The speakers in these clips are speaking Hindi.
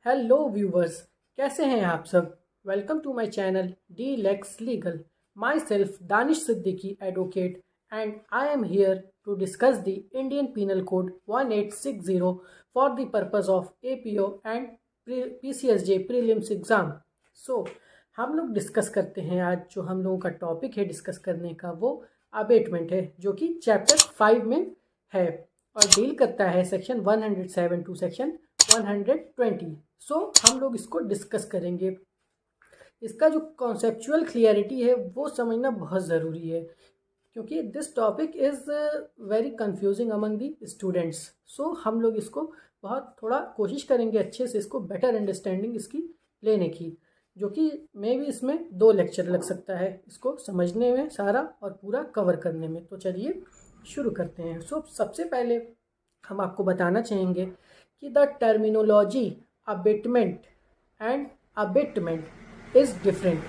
हेलो व्यूवर्स, कैसे हैं आप सब। Welcome to my channel De Lex Legal. Myself Danish Siddiqui advocate and I am here to discuss the Indian penal code 1860 for the purpose of APO and PCSJ prelims exam. So हम लोग डिस्कस करते हैं। आज जो हम लोगों का टॉपिक है डिस्कस करने का वो अबेटमेंट है, जो कि चैप्टर 5 में है और डील करता है सेक्शन 107 टू सेक्शन 120। सो हम लोग इसको डिस्कस करेंगे। इसका जो कॉन्सेप्चुअल क्लियरिटी है वो समझना बहुत ज़रूरी है, क्योंकि this topic is very confusing among the students. So हम लोग इसको बहुत थोड़ा कोशिश करेंगे अच्छे से इसको बेटर अंडरस्टैंडिंग इसकी लेने की, जो कि मे भी इसमें 2 लेक्चर लग सकता है इसको समझने में सारा और पूरा कवर करने में। तो चलिए शुरू करते हैं। सो सबसे पहले हम आपको बताना चाहेंगे कि the terminology abetment and abetment is different.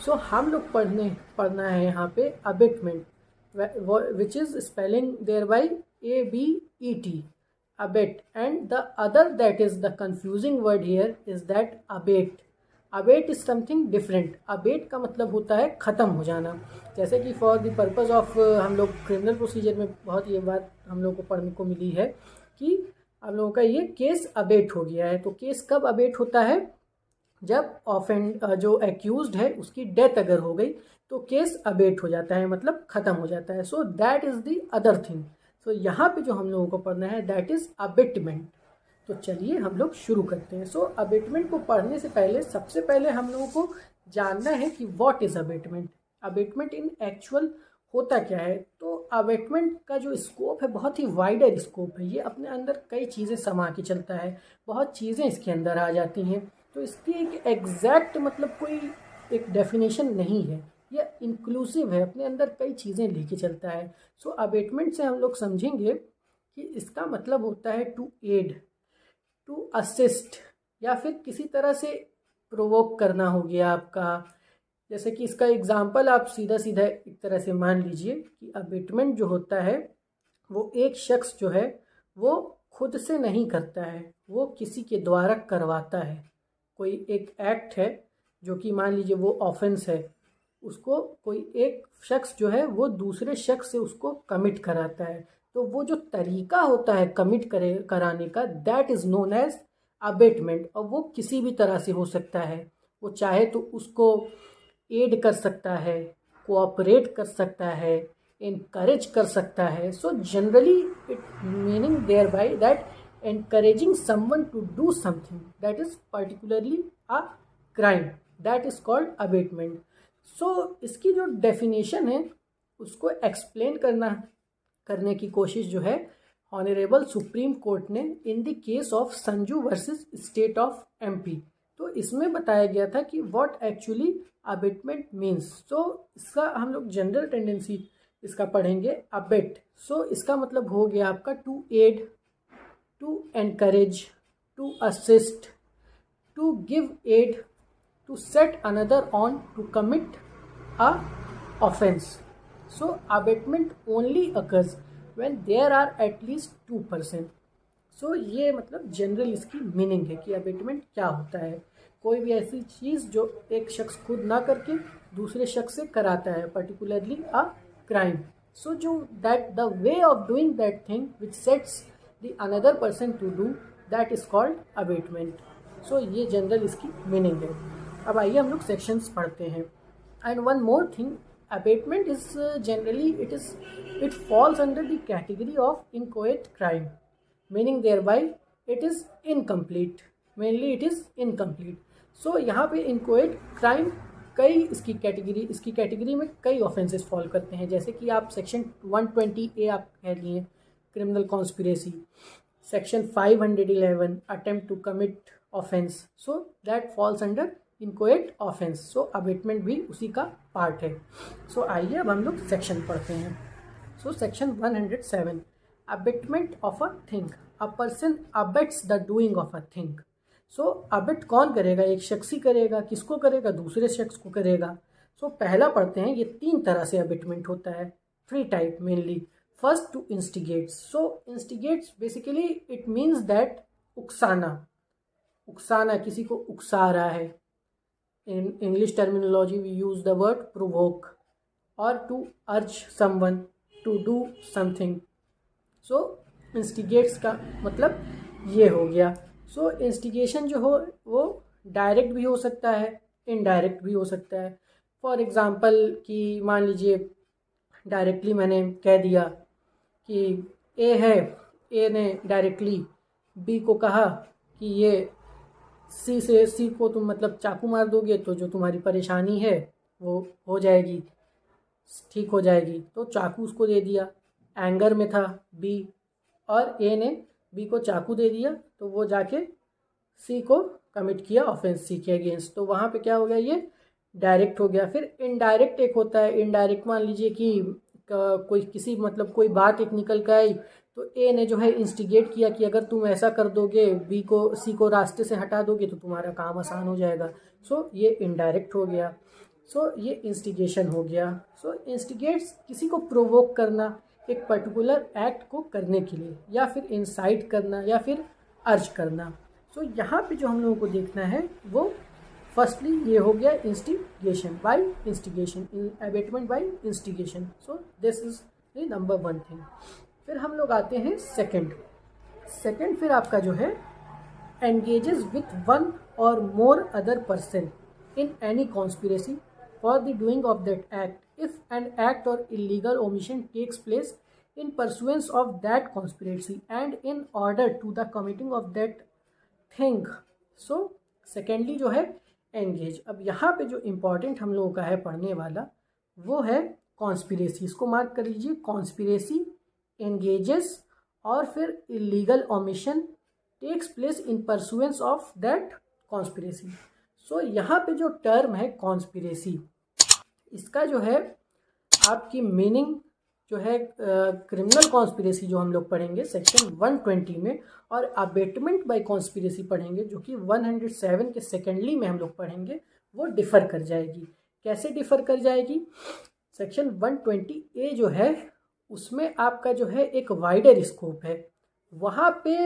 So हम लोग पढ़ना है यहाँ पे abetment, which is spelling there by ABET, abet, and the other that is the confusing word here is that abate. Abate is something different. Abate का मतलब होता है ख़त्म हो जाना। जैसे कि फॉर द पर्पज़ ऑफ हम लोग क्रिमिनल प्रोसीजर में बहुत ये बात हम लोग को पढ़ने को मिली है कि हम लोगों का ये केस अबेट हो गया है। तो केस कब अबेट होता है? जब ऑफेंड जो एक्यूज्ड है उसकी डेथ अगर हो गई तो केस अबेट हो जाता है, मतलब ख़त्म हो जाता है। So that is the other thing. So यहाँ पे जो हम लोगों को पढ़ना है दैट इज़ अबेटमेंट। तो चलिए हम लोग शुरू करते हैं। सो अबेटमेंट को पढ़ने से पहले सबसे पहले हम लोगों को जानना है कि what is abetment. Abetment in actual होता क्या है? तो अबेटमेंट का जो स्कोप है बहुत ही वाइडर स्कोप है। ये अपने अंदर कई चीज़ें समा के चलता है, बहुत चीज़ें इसके अंदर आ जाती हैं। तो इसकी एक एग्जैक्ट मतलब कोई एक डेफिनेशन नहीं है, ये इंक्लूसिव है, अपने अंदर कई चीज़ें लेके चलता है। सो अबेटमेंट से हम लोग समझेंगे कि इसका मतलब होता है टू एड, टू असिस्ट, या फिर किसी तरह से प्रोवोक करना हो गया आपका। जैसे कि इसका एग्जांपल आप सीधा सीधा एक तरह से मान लीजिए कि अबेटमेंट जो होता है वो एक शख्स जो है वो खुद से नहीं करता है, वो किसी के द्वारा करवाता है। कोई एक एक्ट है जो कि मान लीजिए वो ऑफेंस है, उसको कोई एक शख्स जो है वो दूसरे शख्स से उसको कमिट कराता है। तो वो जो तरीका होता है कमिट कराने का that is known as abetment. और वो किसी भी तरह से हो सकता है। वो चाहे तो उसको एड कर सकता है, कोऑपरेट कर सकता है, इनकरेज कर सकता है। So generally it meaning thereby that encouraging someone to do something that is particularly a crime, that is called abatement. So इसकी जो डेफिनेशन है उसको एक्सप्लेन करने की कोशिश जो है ऑनरेबल सुप्रीम कोर्ट ने in the case of Sanju versus state of MP, तो इसमें बताया गया था कि व्हाट एक्चुअली अबेटमेंट मीन्स। तो इसका हम लोग जनरल टेंडेंसी इसका पढ़ेंगे अबेट। सो इसका मतलब हो गया आपका to aid, to encourage, to assist, to give aid, to set another on to commit a offense. So abatement only occurs when there are at least 2 person. सो ये मतलब जनरल इसकी मीनिंग है कि अबेटमेंट क्या होता है। कोई भी ऐसी चीज़ जो एक शख्स खुद ना करके दूसरे शख्स से कराता है, पर्टिकुलरली अ क्राइम। सो जो that the way of doing that thing which sets the another person to do, that is called abatement. So ये जनरल इसकी मीनिंग है। अब आइए हम लोग सेक्शंस पढ़ते हैं। And one more thing, abatement is generally it falls under the category of inchoate crime, meaning thereby it is incomplete, mainly it is incomplete. So यहाँ पे inchoate crime कई इसकी कैटेगरी में कई ऑफेंसेस फॉल करते हैं। जैसे कि आप सेक्शन 120A आप कह लिए criminal conspiracy, section 511 attempt to commit offence, so that falls under inchoate offence. So abetment भी उसी का पार्ट है। सो आइए अब हम लोग सेक्शन पढ़ते हैं। So section 107, abetment of a thing, a person abets the doing of a thing. So abet कौन करेगा? एक शख्स ही करेगा। किसको करेगा? दूसरे शख्स को करेगा। सो पहला पढ़ते हैं, ये 3 तरह से अबेटमेंट होता है, 3 type mainly. First, to instigate. So instigates basically it means that उकसाना, उकसाना, किसी को उकसा रहा है। In English terminology we use the word provoke. और to urge someone to do something. So instigates का मतलब ये हो गया। सो इंस्टिगेशन जो हो वो डायरेक्ट भी हो सकता है, इनडायरेक्ट भी हो सकता है। फॉर एग्ज़ाम्पल कि मान लीजिए डायरेक्टली मैंने कह दिया कि ए है, ए ने डायरेक्टली बी को कहा कि ये सी को तुम मतलब चाकू मार दोगे तो जो तुम्हारी परेशानी है वो हो जाएगी, ठीक हो जाएगी। तो चाकू उसको दे दिया, एंगर में था बी, और ए ने बी को चाकू दे दिया तो वो जाके सी को कमिट किया ऑफेंस सी के अगेंस्ट। तो वहाँ पे क्या हो गया, ये डायरेक्ट हो गया। फिर इनडायरेक्ट एक होता है। इनडायरेक्ट मान लीजिए कि कोई किसी मतलब कोई बात एक निकल कर आई तो ए ने जो है इंस्टिगेट किया कि अगर तुम ऐसा कर दोगे, बी को सी को रास्ते से हटा दोगे तो तुम्हारा काम आसान हो जाएगा। सो ये इनडायरेक्ट हो गया। सो ये इंस्टिगेशन हो गया। सो इंस्टिगेट्स किसी को प्रोवोक करना एक पर्टिकुलर एक्ट को करने के लिए, या फिर इंसाइट करना, या फिर अर्ज करना। सो यहाँ पे जो हम लोगों को देखना है वो फर्स्टली ये हो गया instigation by instigation, abetment by instigation. So this is the number 1 thing. फिर हम लोग आते हैं सेकंड फिर आपका जो है engages with one or more other person in any conspiracy for the doing of that act if an act or illegal omission takes place in pursuance of that conspiracy and in order to the committing of that thing. So secondly जो है engage। अब यहाँ पे जो important हम लोगों का है पढ़ने वाला वो है conspiracy। इसको मार्क कर लीजिए, conspiracy, engages और फिर illegal omission takes place in pursuance of that conspiracy। So यहाँ पे जो term है conspiracy, इसका जो है आपकी मीनिंग जो है क्रिमिनल कॉन्स्पिरेसी जो हम लोग पढ़ेंगे सेक्शन 120 में, और अबेटमेंट बाय कॉन्स्पिरेसी पढ़ेंगे जो कि 107 के सेकेंडली में हम लोग पढ़ेंगे, वो डिफ़र कर जाएगी। कैसे डिफ़र कर जाएगी? सेक्शन 120A जो है उसमें आपका जो है एक वाइडर स्कोप है। वहाँ पे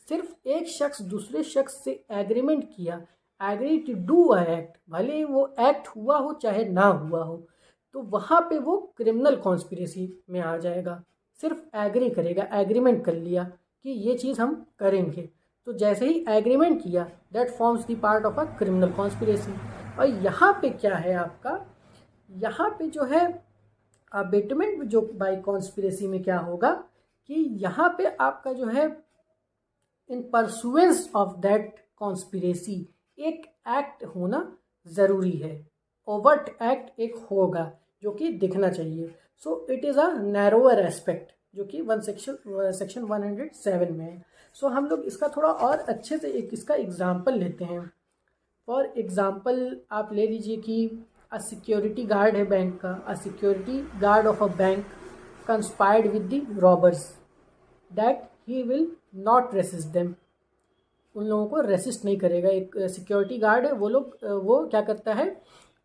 सिर्फ एक शख्स दूसरे शख्स से एग्रीमेंट किया, agree to do a act, भले वो एक्ट हुआ हो चाहे ना हुआ हो, तो वहाँ पे वो क्रिमिनल कॉन्स्पिरेसी में आ जाएगा। सिर्फ एग्री करेगा, एग्रीमेंट कर लिया कि ये चीज़ हम करेंगे, तो जैसे ही एग्रीमेंट किया that forms the part of a criminal conspiracy. और यहाँ पे क्या है आपका, यहाँ पे जो है अबेटमेंट जो बाय कॉन्स्पिरेसी में क्या होगा कि यहाँ पे आपका जो है इन परसुएंस ऑफ दैट कॉन्स्पिरेसी एक एक्ट होना ज़रूरी है, ओवर्ट एक्ट एक होगा जो कि दिखना चाहिए। So it is a narrower aspect जो कि सेक्शन 107 में है। सो हम लोग इसका थोड़ा और अच्छे से एक इसका एग्जाम्पल लेते हैं। फॉर एग्जाम्पल आप ले लीजिए कि अ सिक्योरिटी गार्ड है बैंक का, a security guard of a bank conspired with the robbers that he will not resist them. उन लोगों को रेसिस्ट नहीं करेगा। एक सिक्योरिटी गार्ड है, वो क्या करता है,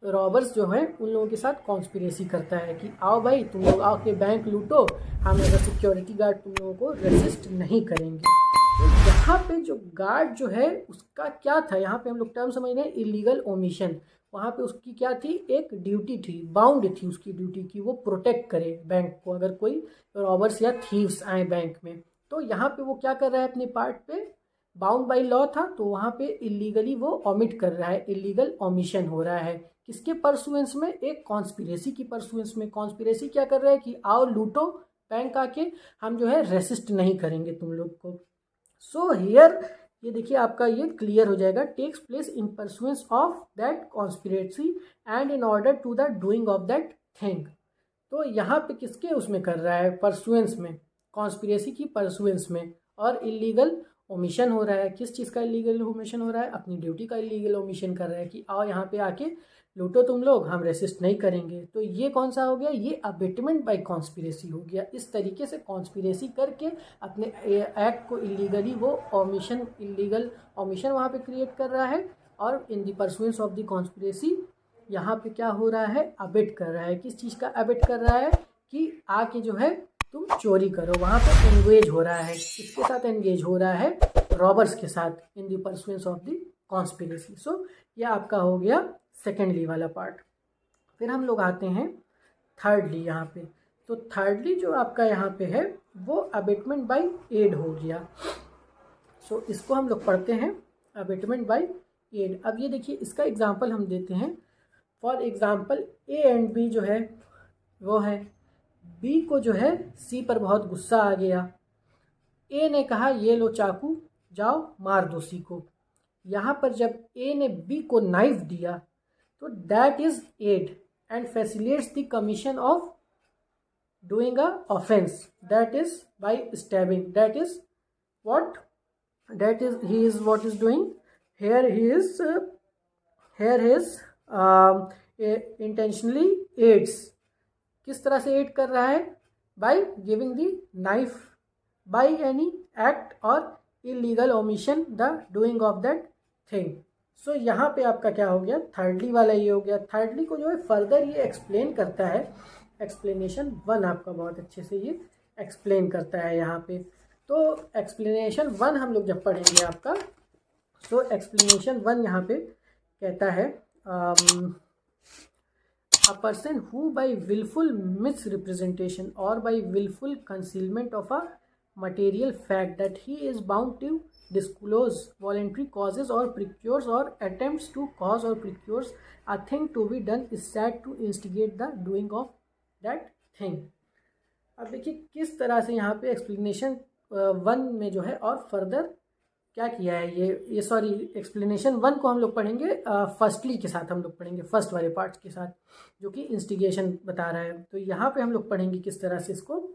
रॉबर्स जो है उन लोगों के साथ कॉन्स्पिरेसी करता है कि आओ भाई तुम लोग आओ के बैंक लूटो, हम एज अ सिक्योरिटी गार्ड तुम लोगों को रेसिस्ट नहीं करेंगे। तो यहाँ पे जो गार्ड जो है उसका क्या था, यहाँ पे हम लोग टर्म समझ रहे हैं इलीगल ओमिशन। वहाँ पे उसकी क्या थी, एक ड्यूटी थी, बाउंड थी उसकी ड्यूटी की वो प्रोटेक्ट करे बैंक को अगर कोई रॉबर्स या थीव्स आए बैंक में। तो यहाँ पे वो क्या कर रहा है, अपने पार्ट पे बाउंड बाई लॉ था, तो वहाँ पे इलीगली वो ऑमिट कर रहा है, इलीगल ओमिशन हो रहा है। किसके परसुएंस में, एक कॉन्स्पिरेसी की परसुएंस में। कॉन्स्पिरेसी क्या कर रहा है कि आओ लूटो बैंक आके, हम जो है रेसिस्ट नहीं करेंगे तुम लोग को। सो हियर ये देखिए आपका ये क्लियर हो जाएगा, takes place in pursuance of that conspiracy and in order to the doing of that thing. तो यहाँ पे किसके उसमें कर रहा है, परसुएंस में, कॉन्स्पिरेसी की परसुएंस में। और इलीगल ओमिशन हो रहा है, किस चीज़ का इलीगल ओमिशन हो रहा है, अपनी ड्यूटी का इलीगल ओमिशन कर रहा है कि आओ यहाँ पे आके लूटो तुम लोग, हम रेसिस्ट नहीं करेंगे। तो ये कौन सा हो गया, ये अबेटमेंट बाय कॉन्स्पिरेसी हो गया। इस तरीके से कॉन्स्पिरेसी करके अपने एक्ट को इलीगली वो ओमिशन, इलीगल ओमिशन वहाँ पे क्रिएट कर रहा है, और इन the pursuance of the conspiracy यहाँ पे क्या हो रहा है, अबेट कर रहा है। किस चीज़ का अबेट कर रहा है कि आके जो है तुम चोरी करो, वहाँ पे एंगेज हो रहा है। किसके साथ एंगेज हो रहा है, रॉबर्स के साथ in the pursuance of the conspiracy. So यह आपका हो गया सेकेंडली वाला पार्ट। फिर हम लोग आते हैं थर्डली यहाँ पे। तो थर्डली जो आपका यहाँ पे है वो अबेटमेंट बाय एड हो गया। सो इसको हम लोग पढ़ते हैं अबेटमेंट बाय एड। अब ये देखिए इसका एग्जांपल हम देते हैं। For example A and B जो है वो है, बी को जो है सी पर बहुत गुस्सा आ गया। ए ने कहा ये लो चाकू, जाओ मार दो सी को। यहाँ पर जब ए ने बी को नाइफ दिया तो that is aid and facilitates the commission of doing a offense, that is by stabbing. That is what he is doing here. He is intentionally aids. किस तरह से aid कर रहा है? by giving the knife, by any act or illegal omission the doing of that thing. सो यहाँ पे आपका क्या हो गया, थर्डली वाला ये हो गया। थर्डली को जो है फर्दर ये एक्सप्लेन करता है, एक्सप्लेनेशन 1 आपका बहुत अच्छे से ये एक्सप्लेन करता है यहाँ पे। तो एक्सप्लेनेशन 1 हम लोग जब पढ़ेंगे आपका, तो एक्सप्लेनेशन 1 यहाँ पे कहता है a person who by wilful misrepresentation or by wilful concealment of a material fact that he is bound to disclose voluntary causes or procures or attempts to cause or procures a thing to be done is said to instigate the doing of that thing. अब देखिए किस तरह से यहाँ पे एक्सप्लेनेशन 1 में जो है और फर्दर क्या किया है ये सॉरी एक्सप्लेनेशन 1 को हम लोग पढ़ेंगे फर्स्टली के साथ, हम लोग पढ़ेंगे फर्स्ट वाले पार्ट्स के साथ जो कि इंस्टिगेशन बता रहा है। तो यहाँ पे हम लोग पढ़ेंगे किस तरह से इसको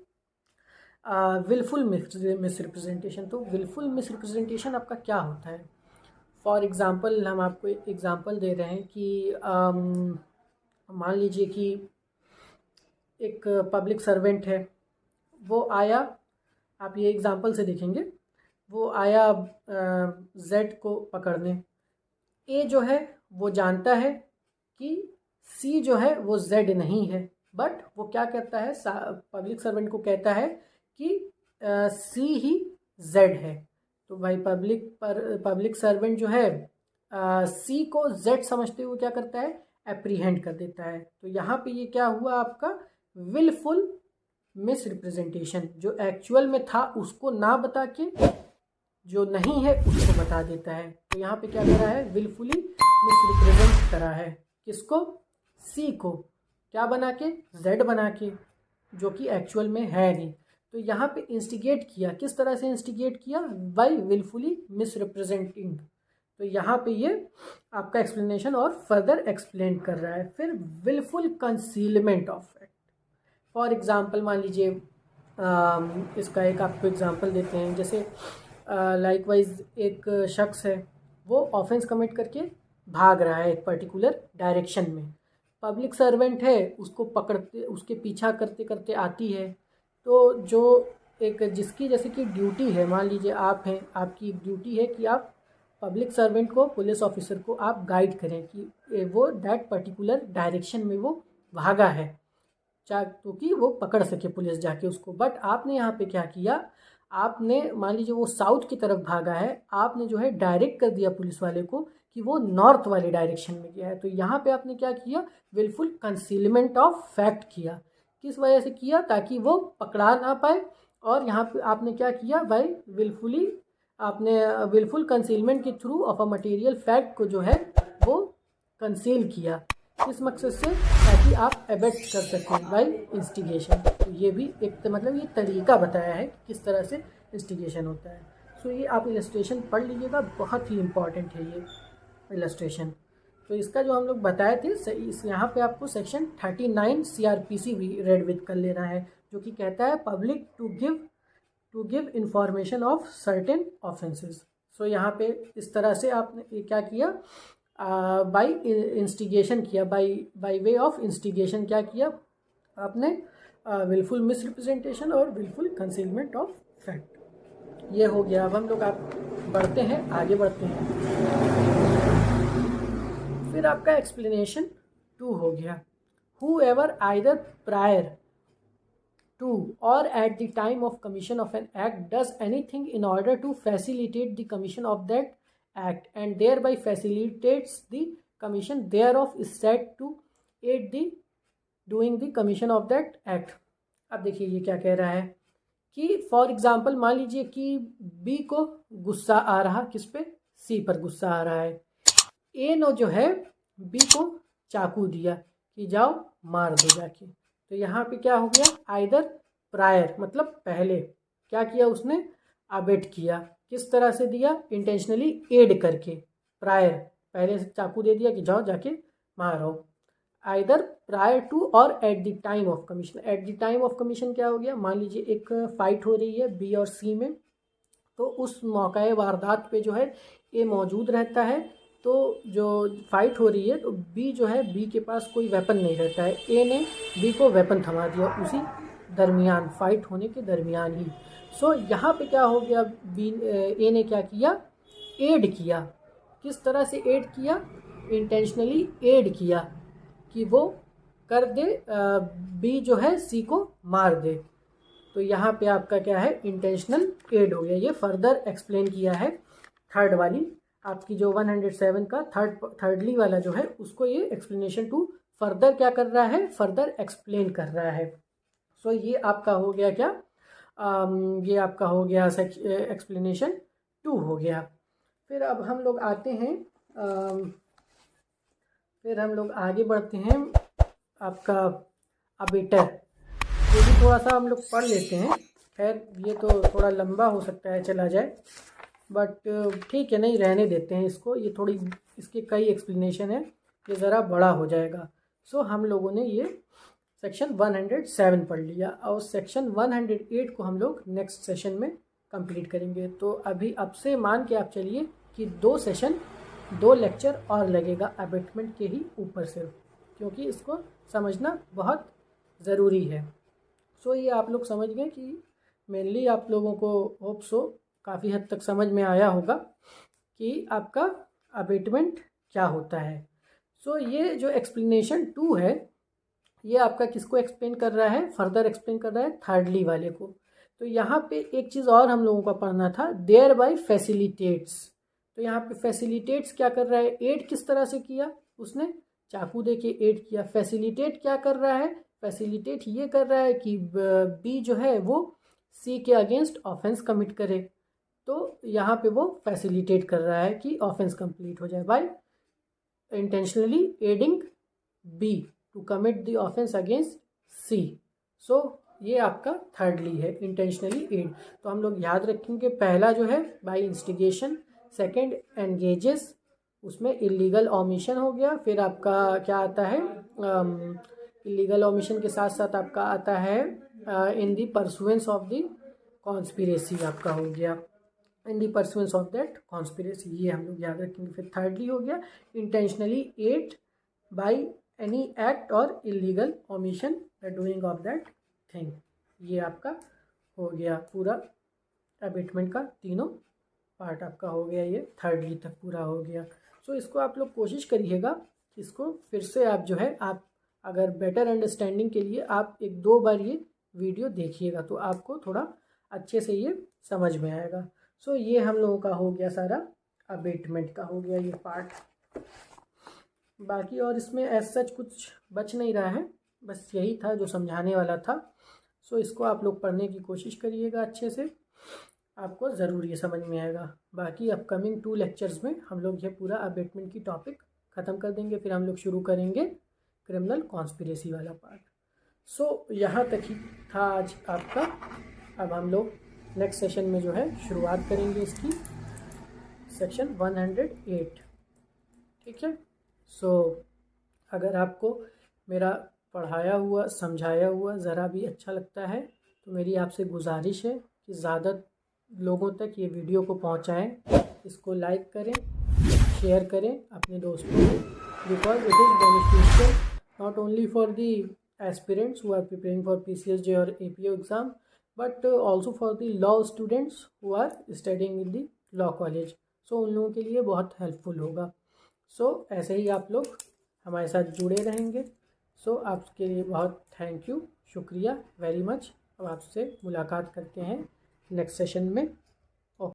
विलफुल मिसरिप्रेजेंटेशन। तो विलफुल मिसरिप्रेजेंटेशन आपका क्या होता है? फॉर एग्ज़ाम्पल हम आपको एक एग्ज़ाम्पल दे रहे हैं कि मान लीजिए कि एक पब्लिक सर्वेंट है, वो आया, आप ये एग्ज़ाम्पल से देखेंगे, वो आया जेड को पकड़ने। ए जो है वो जानता है कि सी जो है वो जेड नहीं है, बट वो क्या कहता है, पब्लिक सर्वेंट को कहता है कि सी ही जेड है। तो भाई पब्लिक सर्वेंट जो है सी को जेड समझते हुए क्या करता है, एप्रीहेंड कर देता है। तो यहाँ पे ये क्या हुआ आपका विलफुल मिस रिप्रेजेंटेशन, जो एक्चुअल में था उसको ना बता के जो नहीं है उसको बता देता है। तो यहाँ पे क्या करा है, विलफुली मिस रिप्रेजेंट करा है। किसको? सी को। क्या बना के? जेड बना के, जो कि एक्चुअल में है नहीं। तो यहाँ पे इंस्टिगेट किया, किस तरह से इंस्टिगेट किया? By wilfully misrepresenting. तो यहाँ पे ये आपका एक्सप्लेनेशन और फर्दर एक्सप्लेन कर रहा है। फिर wilful concealment of fact. For example मान लीजिए इसका एक आपको एग्जांपल देते हैं। जैसे लाइकवाइज एक शख्स है, वो ऑफेंस कमिट करके भाग रहा है एक पर्टिकुलर डायरेक्शन में। पब्लिक सर्वेंट है, उसको पकड़ते, उसके पीछा करते करते आती है। तो जो एक जिसकी जैसे कि ड्यूटी है, मान लीजिए आप हैं, आपकी ड्यूटी है कि आप पब्लिक सर्वेंट को, पुलिस ऑफिसर को आप गाइड करें कि वो दैट पर्टिकुलर डायरेक्शन में वो भागा है, तो कि वो पकड़ सके पुलिस जाके उसको। बट आपने यहाँ पे क्या किया, आपने मान लीजिए वो साउथ की तरफ भागा है, आपने जो है डायरेक्ट कर दिया पुलिस वाले को कि वो नॉर्थ वाले डायरेक्शन में गया है। तो यहाँ पे आपने क्या किया, विलफुल कंसीलमेंट ऑफ फैक्ट किया। किस वजह से किया? ताकि वो पकड़ा ना पाए। और यहाँ पे आपने क्या किया, भाई विलफुली आपने विलफुल कंसीलमेंट के through of a material fact को जो है वो कंसील किया। किस मकसद से? ताकि आप एबेट कर सकें बाय इंस्टिगेशन। तो ये भी एक मतलब ये तरीका बताया है कि किस तरह से इंस्टिगेशन होता है। सो ये आप इलस्ट्रेशन पढ़ लीजिएगा, बहुत ही इम्पॉर्टेंट है ये इलस्ट्रेशन। तो इसका जो हम लोग बताए थे, इस यहाँ पे आपको सेक्शन 39 CRPC भी रेड विथ कर लेना है, जो कि कहता है public to give information of certain offences. So यहाँ पे इस तरह से आपने क्या किया, बाय इंस्टिगेशन किया, बाय वे ऑफ इंस्टिगेशन क्या किया आपने, wilful misrepresentation or wilful concealment of fact. ये हो गया। अब हम लोग आप बढ़ते हैं, आगे बढ़ते हैं। फिर आपका एक्सप्लेनेशन 2 हो गया। Who ever either prior to or at the time of commission of an act does anything in order to facilitate the commission of that act and thereby facilitates the commission thereof is said to aid the doing the commission of that act। अब देखिए ये क्या कह रहा है कि फॉर एग्जाम्पल मान लीजिए कि बी को गुस्सा आ रहा, किस पे, सी पर गुस्सा आ रहा है। ए ने जो है बी को चाकू दिया कि जाओ मार दो जाके। तो यहाँ पे क्या हो गया, आइदर प्रायर मतलब पहले क्या किया उसने, अबेट किया। किस तरह से दिया, इंटेंशनली एड करके। प्रायर पहले से चाकू दे दिया कि जाओ जाके मारो। आइदर प्रायर टू और at the time of commission. At the time of commission क्या हो गया, मान लीजिए एक फाइट हो रही है बी और सी में, तो उस मौके वारदात पे जो है ए मौजूद रहता है। तो जो फाइट हो रही है तो बी जो है, बी के पास कोई वेपन नहीं रहता है, ए ने बी को वेपन थमा दिया उसी दरमियान, फाइट होने के दरमियान ही। सो यहाँ पे क्या हो गया, बी ए ने क्या किया, एड किया। किस तरह से एड किया, इंटेंशनली एड किया कि वो कर दे, बी जो है सी को मार दे। तो यहाँ पे आपका क्या है, इंटेंशनल एड हो गया। ये फर्दर एक्सप्लेन किया है थर्ड वाली आपकी जो 107 का थर्डली वाला जो है उसको ये एक्सप्लेनेशन टू फर्दर क्या कर रहा है, फर्दर एक्सप्लेन कर रहा है। सो ये आपका हो गया क्या, ये आपका हो गया एक्सप्लेनेशन 2 हो गया। फिर अब हम लोग आते हैं, फिर हम लोग आगे बढ़ते हैं आपका अबेटर। ये भी थोड़ा सा हम लोग पढ़ लेते हैं। खैर ये तो थोड़ा लंबा हो सकता है, चला जाए, बट ठीक है, नहीं रहने देते हैं इसको। ये थोड़ी इसके कई एक्सप्लेनेशन है, ये ज़रा बड़ा हो जाएगा। सो हम लोगों ने ये सेक्शन 107 पढ़ लिया और सेक्शन 108 को हम लोग नेक्स्ट सेशन में कंप्लीट करेंगे। तो अभी अब से मान के आप चलिए कि 2 सेशन 2 लेक्चर और लगेगा अबेटमेंट के ही ऊपर से, क्योंकि इसको समझना बहुत ज़रूरी है। सो ये आप लोग समझ गए कि मेनली आप लोगों को होप सो काफ़ी हद तक समझ में आया होगा कि आपका अबेटमेंट क्या होता है। सो ये जो एक्सप्लेनेशन 2 है ये आपका किसको एक्सप्लेन कर रहा है, फर्दर एक्सप्लेन कर रहा है थर्डली वाले को। तो यहाँ पे एक चीज़ और हम लोगों का पढ़ना था, देयर बाय फैसिलिटेट्स। तो यहाँ पे फैसिलिटेट्स क्या कर रहा है, एड किस तरह से किया, उसने चाकू दे के एड किया। फैसिलिटेट क्या कर रहा है, फैसिलिटेट ये कर रहा है कि बी जो है वो सी के अगेंस्ट ऑफेंस कमिट करे। तो यहाँ पे वो फैसिलिटेट कर रहा है कि ऑफेंस कंप्लीट हो जाए by intentionally aiding B to commit the offence against C. So ये आपका थर्डली है, इंटेंशनली एड। तो हम लोग याद रखेंगे, पहला जो है बाय इंस्टिगेशन, सेकंड एंगेजेस, उसमें इलीगल ओमिशन हो गया। फिर आपका क्या आता है, इलीगल ओमिशन के साथ साथ आपका आता है in the pursuance of the conspiracy, आपका हो गया in the pursuance of that conspiracy, ये हम लोग याद रखेंगे। फिर थर्डली हो गया intentionally aid by any act or illegal omission the doing of that thing. ये आपका हो गया पूरा अबेटमेंट का तीनों पार्ट आपका हो गया, ये थर्डली तक पूरा हो गया। सो इसको आप लोग कोशिश करिएगा, इसको फिर से आप जो है, आप अगर बेटर अंडरस्टैंडिंग के लिए आप 1-2 बार ये वीडियो देखिएगा तो आपको थोड़ा अच्छे से ये समझ में आएगा। सो ये हम लोगों का हो गया सारा अबेटमेंट का हो गया ये पार्ट। बाकी और इसमें एज सच कुछ बच नहीं रहा है, बस यही था जो समझाने वाला था। सो इसको आप लोग पढ़ने की कोशिश करिएगा अच्छे से, आपको ज़रूर ये समझ में आएगा। बाकी अपकमिंग 2 लेक्चर्स में हम लोग ये पूरा अबेटमेंट की टॉपिक ख़त्म कर देंगे, फिर हम लोग शुरू करेंगे क्रिमिनल कॉन्स्पिरेसी वाला पार्ट। सो यहाँ तक ही था आज आपका। अब हम लोग नेक्स्ट सेशन में जो है शुरुआत करेंगे इसकी, सेक्शन 108, ठीक है। सो अगर आपको मेरा पढ़ाया हुआ समझाया हुआ ज़रा भी अच्छा लगता है तो मेरी आपसे गुजारिश है कि ज़्यादा लोगों तक ये वीडियो को पहुंचाएं, इसको लाइक करें, शेयर करें अपने दोस्तों को, because it is beneficial not only for the aspirants who are preparing for PCSJ or APO exam, but also for the law students who are studying in the law college. So उन लोगों के लिए बहुत हेल्पफुल होगा। सो ऐसे ही आप लोग हमारे साथ जुड़े रहेंगे। सो आपके लिए बहुत थैंक यू, शुक्रिया वेरी मच। अब आपसे मुलाकात करते हैं नेक्स्ट सेशन में।